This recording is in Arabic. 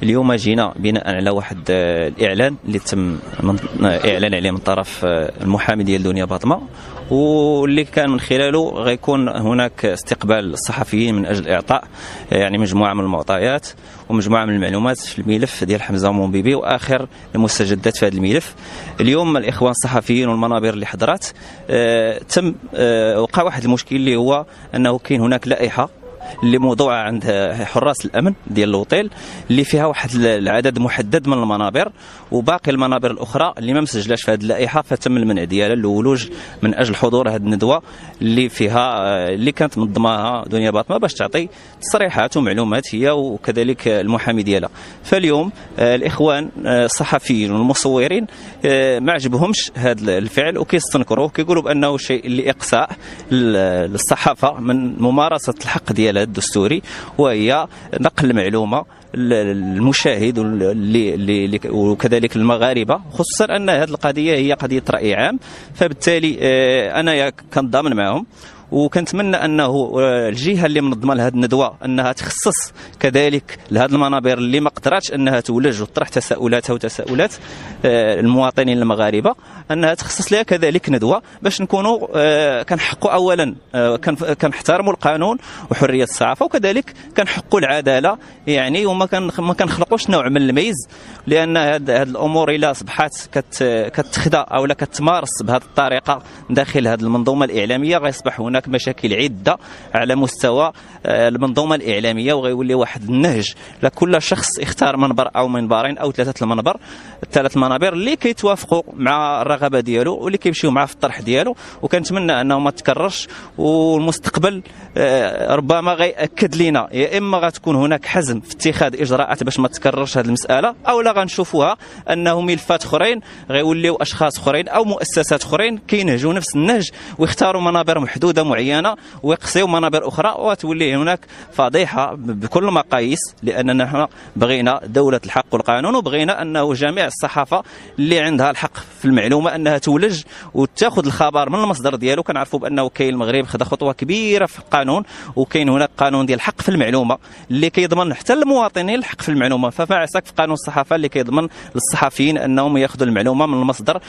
اليوم جينا بناء على واحد الاعلان اللي تم اعلان عليه من طرف المحامي ديال دنيا باطمه، واللي كان من خلاله غيكون هناك استقبال الصحفيين من اجل اعطاء يعني مجموعه من المعطيات ومجموعه من المعلومات في الملف ديال حمزه مومبيبي واخر المستجدات في هذا الملف. اليوم الاخوان الصحفيين والمنابر اللي حضرات تم وقع واحد المشكل اللي هو انه كاين هناك لائحه اللي موضوعه عند حراس الامن ديال الوطيل اللي فيها واحد العدد محدد من المنابر، وباقي المنابر الاخرى اللي ما مسجلاش في هذه اللائحه فتم المنع ديالها للولوج من اجل حضور هذه الندوه اللي فيها اللي كانت منظماها دنيا باطمه باش تعطي تصريحات ومعلومات هي وكذلك المحامي ديالها. فاليوم الاخوان الصحفيين والمصورين ما عجبهمش هذا الفعل وكيستنكروه، كيقولوا بانه شيء لاقصاء للصحافه من ممارسه الحق ديالها الدستوري، وهي نقل المعلومه المشاهد وكذلك المغاربه، خصوصا ان هذه القضيه هي قضيه راي عام. فبالتالي انا كنضامن معهم وكنتمنى انه الجهه اللي منظمه لهذه الندوه انها تخصص كذلك لهذه المنابر اللي ما قدراتش انها تولج وتطرح تساؤلاتها وتساؤلات المواطنين المغاربه، انها تخصص لها كذلك ندوه باش نكونوا كنحقوا اولا كنحترموا القانون وحريه الصحافه، وكذلك كنحقوا العداله يعني، وما كنخلقوش نوع من الميز، لان هذه الامور الا اصبحت كتخدى او لا كتمارس بهذه الطريقه داخل هذه المنظومه الاعلاميه غيصبح هناك مشاكل عده على مستوى المنظومه الاعلاميه، وغيولي واحد النهج لكل شخص يختار منبر او منبرين او ثلاث المنابر اللي كيتوافقوا مع الرغبه ديالو واللي كيمشيو معاه في الطرح ديالو. وكنتمنى انه ما تكررش، والمستقبل ربما غيأكد لنا يا اما غتكون هناك حزم في اتخاذ اجراءات باش ما تكررش هذه المساله، او لا غنشوفوها انه ملفات اخرين غيوليو اشخاص اخرين او مؤسسات اخرين كينهجوا نفس النهج ويختاروا منابر محدوده معينه ويقصيوا منابر اخرى، وتولي هناك فضيحه بكل المقاييس، لاننا نحن بغينا دوله الحق والقانون، وبغينا انه جميع الصحافه اللي عندها الحق في المعلومه انها تولج وتاخذ الخبر من المصدر ديالو. كنعرفوا بانه كاين المغرب خدا خطوه كبيره في القانون، وكاين هناك قانون ديال الحق في المعلومه اللي كيضمن حتى المواطنين الحق في المعلومه، فما عساك في قانون الصحافه اللي كيضمن للصحفيين انهم ياخذوا المعلومه من المصدر